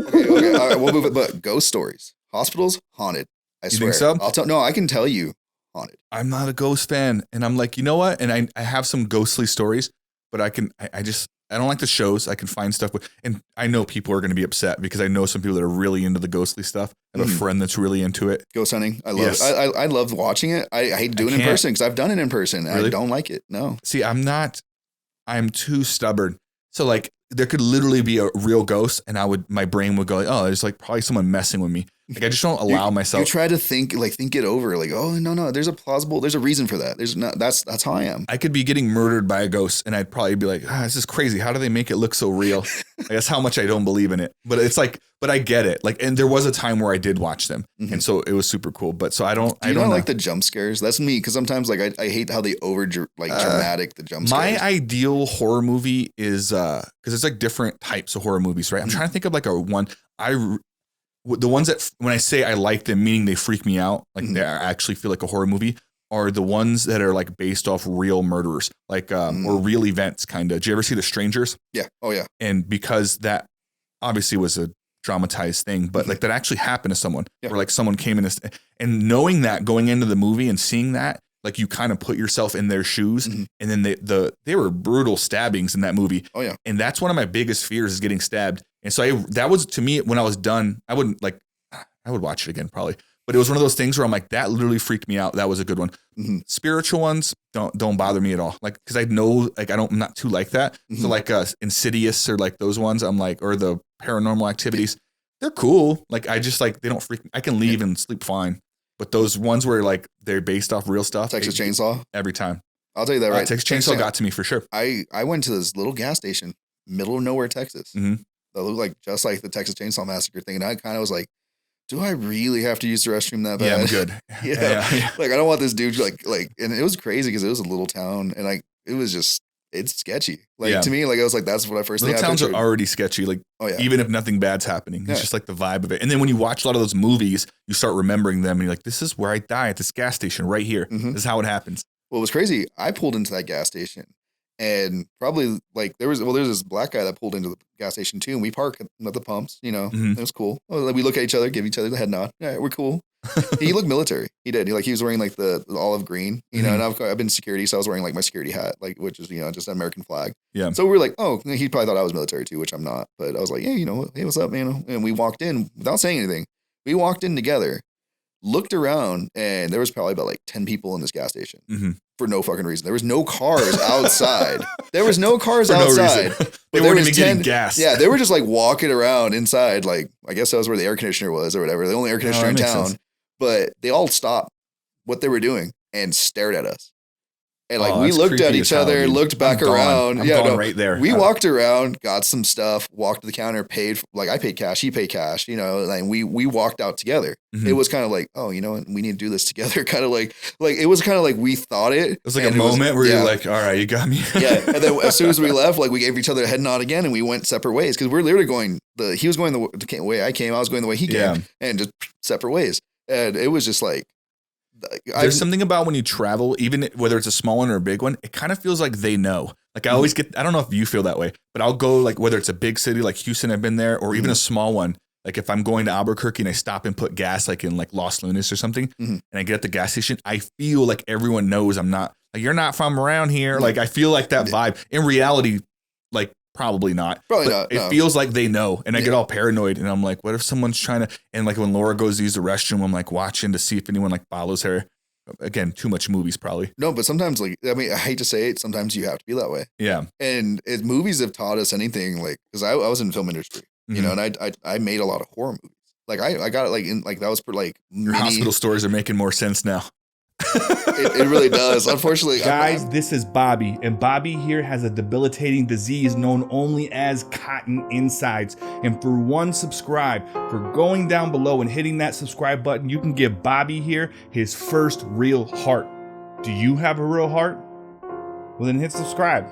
Okay, all right, we'll move it. But ghost stories, hospitals haunted. I You swear. think so? I'll tell. No, I can tell you haunted. I'm not a ghost fan, and I'm like, you know what? And I have some ghostly stories, but I don't like the shows. I can find stuff, and I know people are going to be upset because I know some people that are really into the ghostly stuff. I have a friend that's really into it. Ghost hunting. I love it. I love watching it. I hate doing it in person because I've done it in person. And really? I don't like it. No. See, I'm too stubborn. So like there could literally be a real ghost and my brain would go like, oh, there's like probably someone messing with me. Like I just don't allow myself. You try to think it over. Like, oh no, there's a reason for that. That's how I am. I could be getting murdered by a ghost and I'd probably be like, this is crazy. How do they make it look so real? That's how much I don't believe in it. But it's like, but I get it. Like, and there was a time where I did watch them. And so it was super cool. But so I don't like the jump scares. That's me. Cause sometimes like I hate how they dramatic the jump scares. My ideal horror movie is, cause it's like different types of horror movies, right? I'm trying to think of like the ones that when I say I like them, meaning they freak me out, like they actually feel like a horror movie, are the ones that are like based off real murderers, like or real events, kind of. Did you ever see The Strangers? Yeah. Oh yeah. And because that obviously was a dramatized thing, but like that actually happened to someone, where like someone came in and knowing that going into the movie and seeing that, like you kind of put yourself in their shoes, and then they were brutal stabbings in that movie. Oh yeah. And that's one of my biggest fears is getting stabbed. And so that was, to me, when I was done, I would watch it again probably, but it was one of those things where I'm like, that literally freaked me out. That was a good one. Spiritual ones don't bother me at all. Like, cause I know, like, I'm not too like that. So like Insidious or like those ones, I'm like, or the Paranormal Activities, they're cool. Like, I just like, they don't freak me. I can leave and sleep fine. But those ones where like they're based off real stuff. Texas Chainsaw. Every time. I'll tell you that right. Texas Chainsaw got to me for sure. I went to this little gas station, middle of nowhere, Texas. That looked like just like the Texas Chainsaw Massacre thing. And I kind of was like, do I really have to use the restroom that bad? Yeah, I'm good. yeah. Like, I don't want this dude like, and it was crazy because it was a little town and like, it was just, it's sketchy. Like to me, like I was like, that's what I first little towns are already sketchy. Like, even if nothing bad's happening, it's just like the vibe of it. And then when you watch a lot of those movies, you start remembering them and you're like, this is where I die at this gas station right here. This is how it happens. Well, it was crazy. I pulled into that gas station. And probably like there's this black guy that pulled into the gas station too, and we park at the pumps. You know, it was cool. We look at each other, give each other the head nod. Yeah, we're cool. He looked military. He did. He was wearing like the olive green. You know, and I've been security, so I was wearing like my security hat, like which is just an American flag. Yeah. So we were like, oh, he probably thought I was military too, which I'm not. But I was like, yeah, hey, what's up, man? And we walked in without saying anything. We walked in together, looked around, and there was probably about like 10 people in this gas station. For no fucking reason. There was no cars outside. There was no cars outside. No they weren't even getting gas. Yeah, they were just like walking around inside. Like, I guess that was where the air conditioner was or whatever. The only air conditioner in town. Sense. But they all stopped what they were doing and stared at us. And like we looked at each other, looked back around. Right there. We walked around, got some stuff, walked to the counter, paid. Like I paid cash, he paid cash. You know, and we walked out together. It was kind of like, oh, you know what, we need to do this together. Kind of like it was kind of like we thought it. It was like a moment where you're like, all right, you got me. Yeah. And then as soon as we left, like we gave each other a head nod again, and we went separate ways because we're literally going he was going the way I came, I was going the way he came, and just separate ways. And it was just like. There's something about when you travel, even whether it's a small one or a big one, it kind of feels like they know. Like I always get, I don't know if you feel that way, but I'll go like whether it's a big city like Houston, I've been there, or even a small one. Like if I'm going to Albuquerque and I stop and put gas like in like Los Lunas or something, and I get at the gas station, I feel like everyone knows I'm not, like you're not from around here. Like I feel like that vibe. In reality, like probably not. Probably not. It feels like they know. And I get all paranoid and I'm like, what if someone's trying to, and like when Laura goes to use the restroom, I'm like watching to see if anyone like follows her. Again, too much movies probably. No, but sometimes like, I mean, I hate to say it, sometimes you have to be that way. Yeah. And movies have taught us anything, like, because I was in film industry, you know, and I made a lot of horror movies. Like I got it like in like that was for like your hospital stories are making more sense now. It really does. Unfortunately, guys, this is Bobby, and Bobby here has a debilitating disease known only as cotton insides. And for one subscribe, for going down below and hitting that subscribe button, you can give Bobby here his first real heart. Do you have a real heart? Well, then hit subscribe.